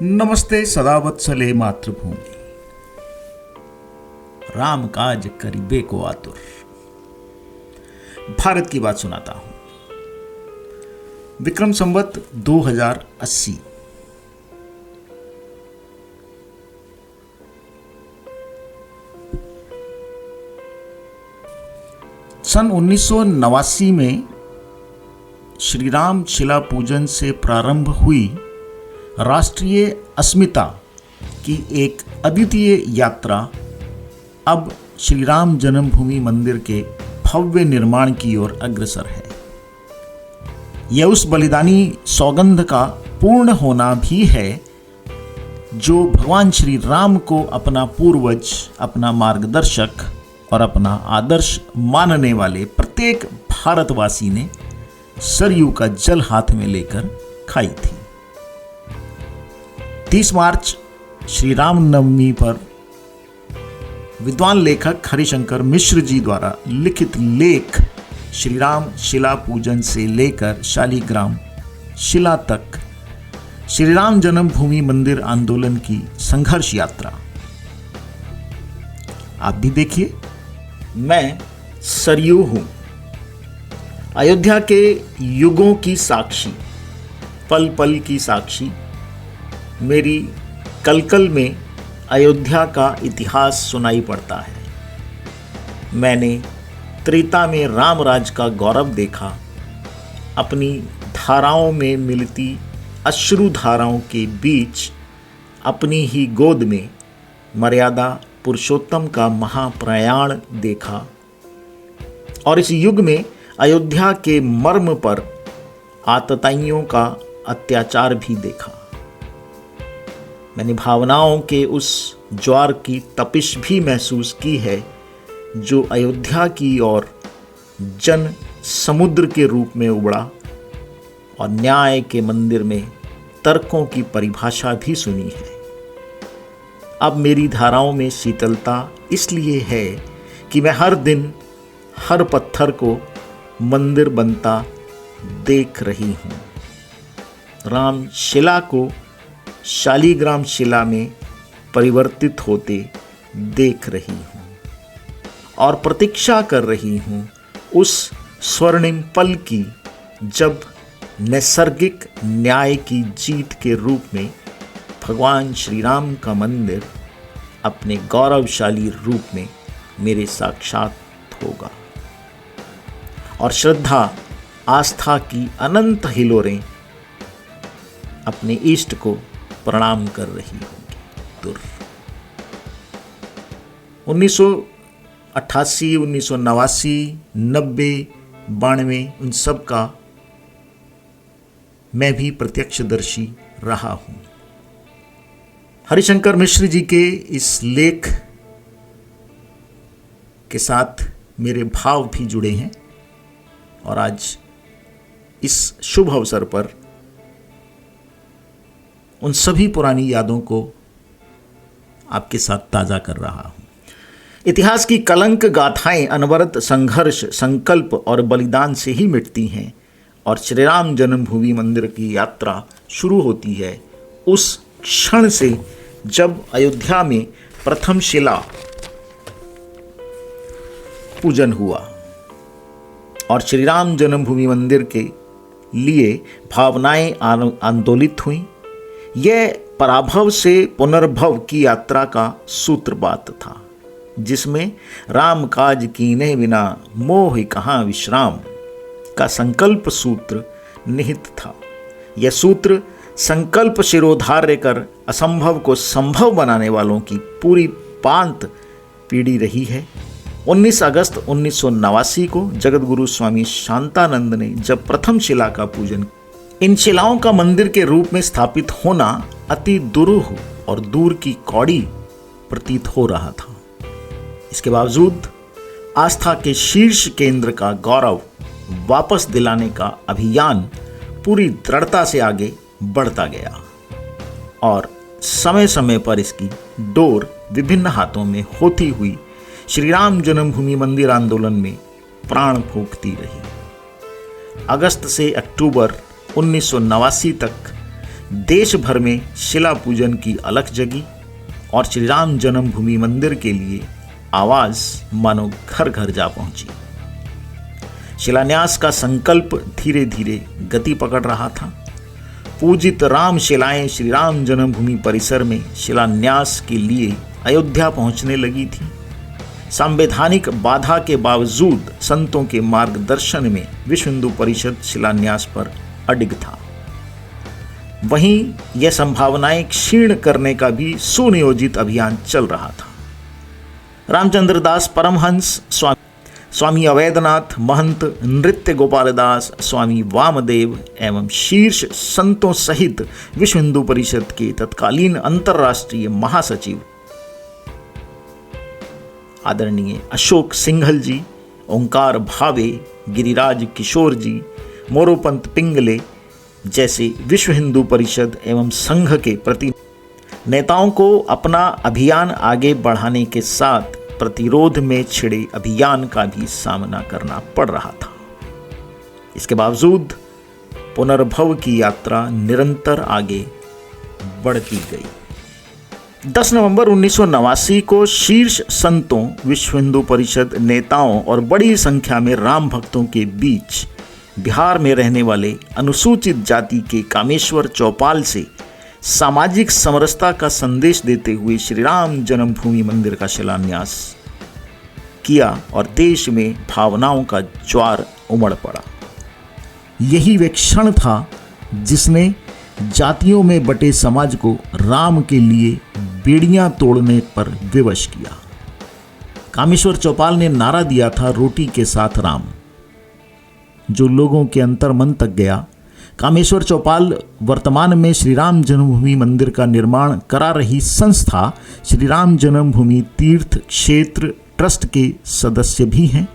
नमस्ते सदावत्सले मातृभूमि, राम काज करिबे को आतुर। भारत की बात सुनाता हूं। विक्रम संवत 2080। सन 1989 में श्री राम शिला पूजन से प्रारंभ हुई राष्ट्रीय अस्मिता की एक अद्वितीय यात्रा अब श्री राम जन्मभूमि मंदिर के भव्य निर्माण की ओर अग्रसर है। यह उस बलिदानी सौगंध का पूर्ण होना भी है जो भगवान श्री राम को अपना पूर्वज, अपना मार्गदर्शक और अपना आदर्श मानने वाले प्रत्येक भारतवासी ने सरयू का जल हाथ में लेकर खाई थी। 30 मार्च श्री राम नवमी पर विद्वान लेखक हरिशंकर मिश्र जी द्वारा लिखित लेख श्री राम शिला पूजन से लेकर शालीग्राम शिला तक श्री राम जन्मभूमि मंदिर आंदोलन की संघर्ष यात्रा। आप भी देखिए। मैं सरयू हूं, अयोध्या के युगों की साक्षी, पल पल की साक्षी। मेरी कलकल में अयोध्या का इतिहास सुनाई पड़ता है। मैंने त्रेता में रामराज का गौरव देखा। अपनी धाराओं में मिलती अश्रु धाराओं के बीच अपनी ही गोद में मर्यादा पुरुषोत्तम का महाप्रयाण देखा और इस युग में अयोध्या के मर्म पर आतताइयों का अत्याचार भी देखा। मैंने भावनाओं के उस ज्वार की तपिश भी महसूस की है जो अयोध्या की ओर जन समुद्र के रूप में उबड़ा और न्याय के मंदिर में तर्कों की परिभाषा भी सुनी है। अब मेरी धाराओं में शीतलता इसलिए है कि मैं हर दिन हर पत्थर को मंदिर बनता देख रही हूँ। राम शिला को शालीग्राम शिला में परिवर्तित होते देख रही हूँ और प्रतीक्षा कर रही हूँ उस स्वर्णिम पल की जब नैसर्गिक न्याय की जीत के रूप में भगवान श्री राम का मंदिर अपने गौरवशाली रूप में मेरे साक्षात होगा और श्रद्धा आस्था की अनंत हिलोरें अपने इष्ट को प्रणाम कर रही होंगी। दूर 1988, 1989, 90, 92 उन सब का मैं भी प्रत्यक्षदर्शी रहा हूं। हरिशंकर मिश्र जी के इस लेख के साथ मेरे भाव भी जुड़े हैं और आज इस शुभ अवसर पर उन सभी पुरानी यादों को आपके साथ ताज़ा कर रहा हूं। इतिहास की कलंक गाथाएं अनवरत संघर्ष, संकल्प और बलिदान से ही मिटती हैं और श्री राम जन्मभूमि मंदिर की यात्रा शुरू होती है उस क्षण से जब अयोध्या में प्रथम शिला पूजन हुआ और श्री राम जन्मभूमि मंदिर के लिए भावनाएं आंदोलित हुई। यह पराभव से पुनर्भव की यात्रा का सूत्रपात था जिसमें राम काज कीने बिना मोह कहाँ विश्राम का संकल्प सूत्र निहित था। यह सूत्र संकल्प शिरोधार्य कर असंभव को संभव बनाने वालों की पूरी पांत पीढ़ी रही है। 19 अगस्त 1989 को जगतगुरु स्वामी शांतानंद ने जब प्रथम शिला का पूजन, इन शिलाओं का मंदिर के रूप में स्थापित होना अति दुरूह और दूर की कौड़ी प्रतीत हो रहा था। इसके बावजूद आस्था के शीर्ष केंद्र का गौरव वापस दिलाने का अभियान पूरी दृढ़ता से आगे बढ़ता गया और समय समय पर इसकी डोर विभिन्न हाथों में होती हुई श्री राम जन्मभूमि मंदिर आंदोलन में प्राण फूंकती रही। अगस्त से अक्टूबर 1989 तक देश भर में शिला पूजन की अलख जगी और श्री राम जन्मभूमि मंदिर के लिए आवाज मानो घर घर जा पहुंची। शिलान्यास का संकल्प धीरे धीरे गति पकड़ रहा था। पूजित राम शिलाएं श्री राम जन्मभूमि परिसर में शिलान्यास के लिए अयोध्या पहुंचने लगी थी। संवैधानिक बाधा के बावजूद संतों के मार्गदर्शन में विश्व हिंदू परिषद शिलान्यास पर अडिग था। वहीं यह संभावनाएं क्षीण करने का भी सुनियोजित अभियान चल रहा था। रामचंद्र दास परमहंस, स्वामी अवैधनाथ महंत, नृत्य गोपालदास, स्वामी वामदेव एवं शीर्ष संतों सहित विश्व हिंदू परिषद के तत्कालीन अंतर्राष्ट्रीय महासचिव आदरणीय अशोक सिंघल जी, ओंकार भावे, गिरिराज किशोर जी, मोरोपंत पिंगले जैसे विश्व हिंदू परिषद एवं संघ के प्रति नेताओं को अपना अभियान आगे बढ़ाने के साथ प्रतिरोध में छिड़े अभियान का भी सामना करना पड़ रहा था। इसके बावजूद पुनर्भव की यात्रा निरंतर आगे बढ़ती गई। 10 नवंबर 1989 को शीर्ष संतों, विश्व हिंदू परिषद नेताओं और बड़ी संख्या में राम भक्तों के बीच बिहार में रहने वाले अनुसूचित जाति के कामेश्वर चौपाल से सामाजिक समरसता का संदेश देते हुए श्री राम जन्मभूमि मंदिर का शिलान्यास किया और देश में भावनाओं का ज्वार उमड़ पड़ा। यही वे क्षण था जिसने जातियों में बटे समाज को राम के लिए बेड़ियां तोड़ने पर विवश किया। कामेश्वर चौपाल ने नारा दिया था, रोटी के साथ राम, जो लोगों के अंतर मन तक गया। कामेश्वर चौपाल वर्तमान में श्री राम जन्मभूमि मंदिर का निर्माण करा रही संस्था श्री राम जन्मभूमि तीर्थ क्षेत्र ट्रस्ट के सदस्य भी हैं।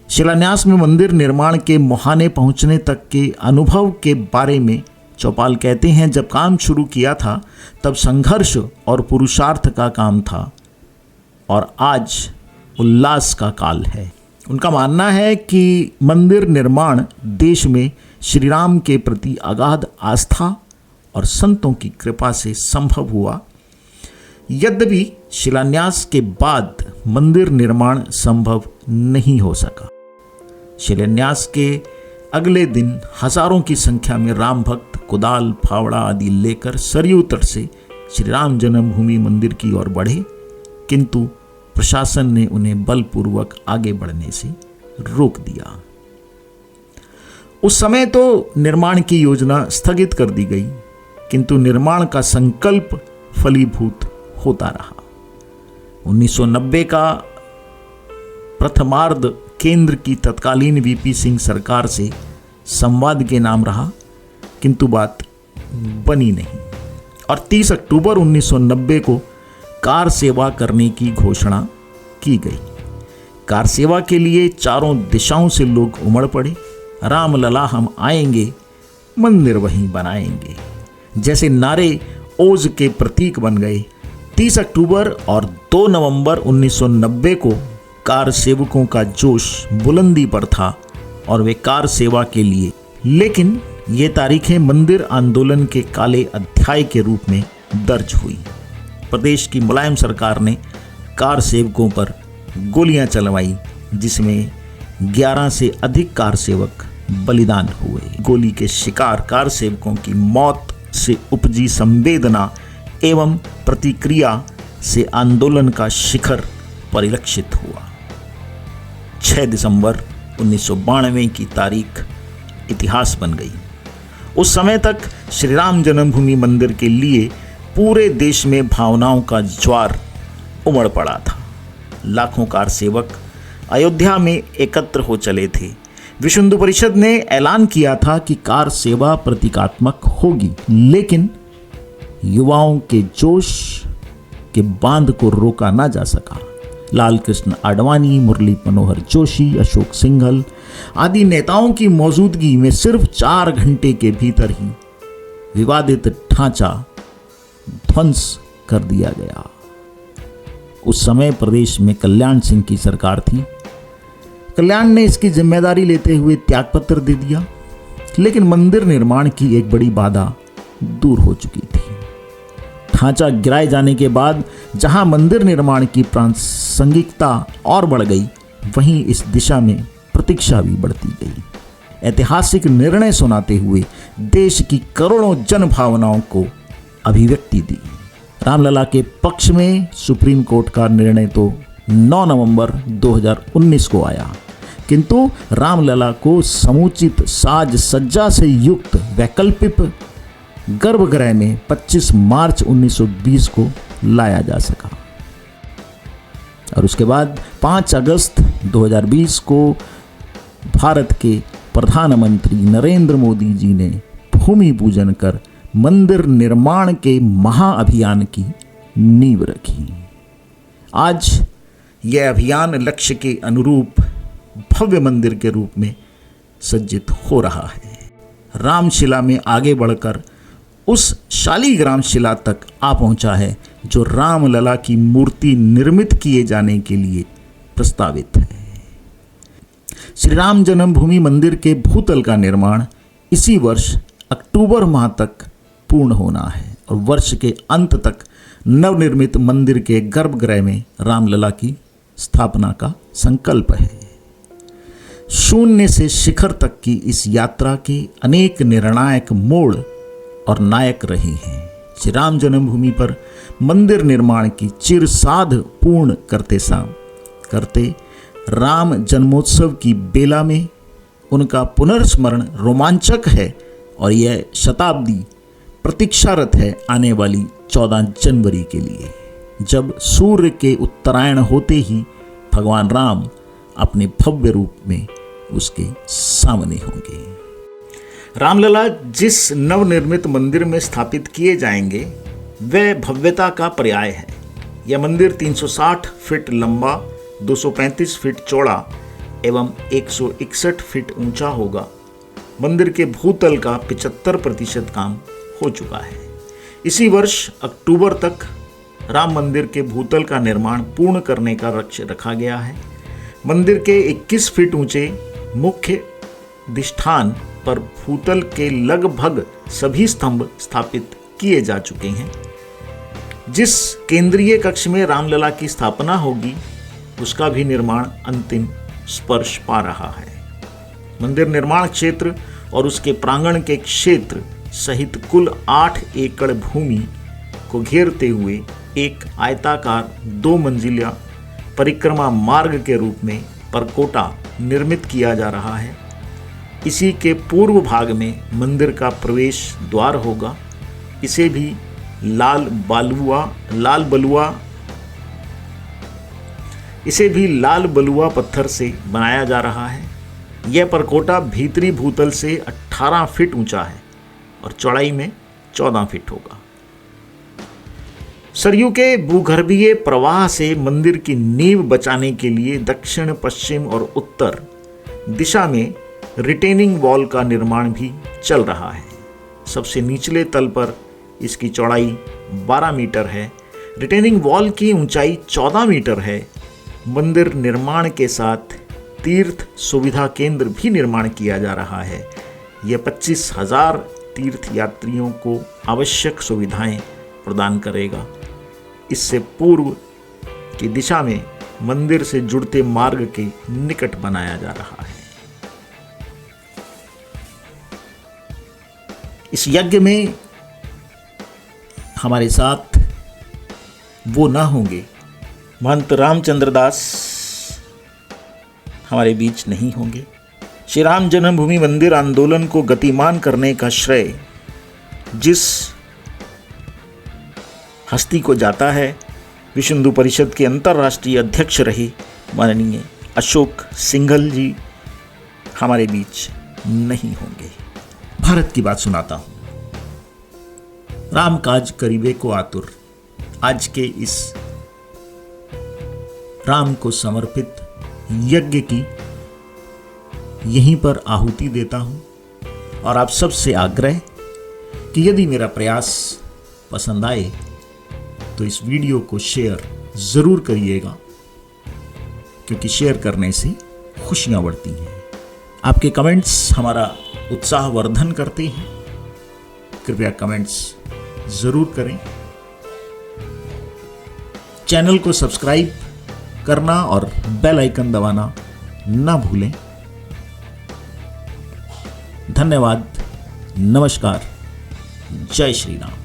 शिलान्यास में मंदिर निर्माण के मुहाने पहुंचने तक के अनुभव के बारे में चौपाल कहते हैं, जब काम शुरू किया था तब संघर्ष और पुरुषार्थ का काम था और आज उल्लास का काल है। उनका मानना है कि मंदिर निर्माण देश में श्री राम के प्रति अगाध आस्था और संतों की कृपा से संभव हुआ। यद्यपि शिलान्यास के बाद मंदिर निर्माण संभव नहीं हो सका। शिलान्यास के अगले दिन हजारों की संख्या में राम भक्त कुदाल, फावड़ा आदि लेकर सरयू तट से श्री राम जन्मभूमि मंदिर की ओर बढ़े, किंतु प्रशासन ने उन्हें बलपूर्वक आगे बढ़ने से रोक दिया। उस समय तो निर्माण की योजना स्थगित कर दी गई, किंतु निर्माण का संकल्प फलीभूत होता रहा। 1990 का प्रथमार्ध केंद्र की तत्कालीन वीपी सिंह सरकार से संवाद के नाम रहा, किंतु बात बनी नहीं और 30 अक्टूबर 1990 को कार सेवा करने की घोषणा की गई। कार सेवा के लिए चारों दिशाओं से लोग उमड़ पड़े। राम लला हम आएंगे, मंदिर वहीं बनाएंगे जैसे नारे ओज के प्रतीक बन गए। 30 अक्टूबर और 2 नवंबर 1990 को कार सेवकों का जोश बुलंदी पर था और वे कार सेवा के लिए, लेकिन ये तारीखें मंदिर आंदोलन के काले अध्याय के रूप में दर्ज हुई। प्रदेश की मुलायम सरकार ने कार सेवकों पर गोलियां चलवाई, जिसमें 11 से अधिक कार सेवक बलिदान हुए। गोली के शिकार कार सेवकों की मौत से उपजी संवेदना एवं प्रतिक्रिया से आंदोलन का शिखर परिलक्षित हुआ। 6 दिसंबर 1992 की तारीख इतिहास बन गई। उस समय तक श्री राम जन्मभूमि मंदिर के लिए पूरे देश में भावनाओं का ज्वार उमड़ पड़ा था। लाखों कार सेवक अयोध्या में एकत्र हो चले थे। विश्व हिंदू परिषद ने ऐलान किया था कि कार सेवा प्रतीकात्मक होगी, लेकिन युवाओं के जोश के बांध को रोका ना जा सका। लाल कृष्ण आडवाणी, मुरली मनोहर जोशी, अशोक सिंघल आदि नेताओं की मौजूदगी में सिर्फ 4 घंटे के भीतर ही विवादित ढांचा ध्वंस कर दिया गया। उस समय प्रदेश में कल्याण सिंह की सरकार थी। कल्याण ने इसकी जिम्मेदारी लेते हुए त्यागपत्र दे दिया, लेकिन मंदिर निर्माण की एक बड़ी बाधा दूर हो चुकी थी। ढांचा गिराए जाने के बाद जहां मंदिर निर्माण की प्रासंगिकता और बढ़ गई, वहीं इस दिशा में प्रतीक्षा भी बढ़ती गई। ऐतिहासिक निर्णय सुनाते हुए देश की करोड़ों जन भावनाओं को अभिव्यक्ति दी। रामलला के पक्ष में सुप्रीम कोर्ट का निर्णय तो 9 नवंबर 2019 को आया, किंतु रामलला को समुचित साज सज्जा से युक्त वैकल्पिक गर्भगृह में 25 मार्च 1920 को लाया जा सका और उसके बाद 5 अगस्त 2020 को भारत के प्रधानमंत्री नरेंद्र मोदी जी ने भूमि पूजन कर मंदिर निर्माण के महाअभियान की नींव रखी। आज यह अभियान लक्ष्य के अनुरूप भव्य मंदिर के रूप में सज्जित हो रहा है। रामशिला में आगे बढ़कर उस शालिग्राम शिला तक आ पहुंचा है जो रामलला की मूर्ति निर्मित किए जाने के लिए प्रस्तावित है। श्री राम जन्मभूमि मंदिर के भूतल का निर्माण इसी वर्ष अक्टूबर माह तक पूर्ण होना है और वर्ष के अंत तक नवनिर्मित मंदिर के गर्भगृह में रामलला की स्थापना का संकल्प है। शून्य से शिखर तक की इस यात्रा के अनेक निर्णायक मोड़ और नायक रहे हैं। श्री राम जन्मभूमि पर मंदिर निर्माण की चिरसाध पूर्ण करते राम जन्मोत्सव की बेला में उनका पुनर्स्मरण रोमांचक है और यह शताब्दी प्रतीक्षारत है आने वाली 14 जनवरी के लिए, जब सूर्य के उत्तरायण होते ही भगवान राम अपने भव्य रूप में उसके सामने होंगे। रामलला जिस नवनिर्मित मंदिर में स्थापित किए जाएंगे वह भव्यता का पर्याय है। यह मंदिर 360 फीट लंबा, 235 फीट चौड़ा एवं 161 फीट ऊंचा होगा। मंदिर के भूतल का 75% काम हो चुका है। इसी वर्ष अक्टूबर तक राम मंदिर के भूतल का निर्माण पूर्ण करने का लक्ष्य रखा गया है। मंदिर के 21 फीट ऊंचे मुख्य अधिष्ठान पर भूतल के लगभग सभी स्तंभ स्थापित किए जा चुके हैं। जिस केंद्रीय कक्ष में रामलला की स्थापना होगी उसका भी निर्माण अंतिम स्पर्श पा रहा है। मंदिर निर्माण क्षेत्र और उसके प्रांगण के क्षेत्र सहित कुल 8 एकड़ भूमि को घेरते हुए एक आयताकार 2 मंजिला परिक्रमा मार्ग के रूप में परकोटा निर्मित किया जा रहा है। इसी के पूर्व भाग में मंदिर का प्रवेश द्वार होगा। इसे भी लाल बलुआ पत्थर से बनाया जा रहा है। यह परकोटा भीतरी भूतल से 18 फीट ऊंचा है और चौड़ाई में 14 फीट होगा। सरयू के भूगर्भीय प्रवाह से मंदिर की नींव बचाने के लिए दक्षिण, पश्चिम और उत्तर दिशा में रिटेनिंग वॉल का निर्माण भी चल रहा है। सबसे निचले तल पर इसकी चौड़ाई 12 मीटर है। रिटेनिंग वॉल की ऊंचाई 14 मीटर है। मंदिर निर्माण के साथ तीर्थ सुविधा केंद्र भी निर्माण किया जा रहा है। यह 25,000 तीर्थ यात्रियों को आवश्यक सुविधाएं प्रदान करेगा। इससे पूर्व की दिशा में मंदिर से जुड़ते मार्ग के निकट बनाया जा रहा है। इस यज्ञ में हमारे साथ वो ना होंगे, महंत रामचंद्र दास हमारे बीच नहीं होंगे। श्री राम जन्मभूमि मंदिर आंदोलन को गतिमान करने का श्रेय जिस हस्ती को जाता है, विश्व हिंदू परिषद के अंतर्राष्ट्रीय अध्यक्ष रहे माननीय अशोक सिंघल जी हमारे बीच नहीं होंगे। भारत की बात सुनाता हूं। राम काज करीबे को आतुर, आज के इस राम को समर्पित यज्ञ की यहीं पर आहुति देता हूं और आप सबसे आग्रह कि यदि मेरा प्रयास पसंद आए तो इस वीडियो को शेयर जरूर करिएगा, क्योंकि शेयर करने से खुशियां बढ़ती हैं। आपके कमेंट्स हमारा उत्साहवर्धन करते हैं कृपया कमेंट्स ज़रूर करें। चैनल को सब्सक्राइब करना और बेल आइकन दबाना ना भूलें। धन्यवाद। नमस्कार। जय श्री राम।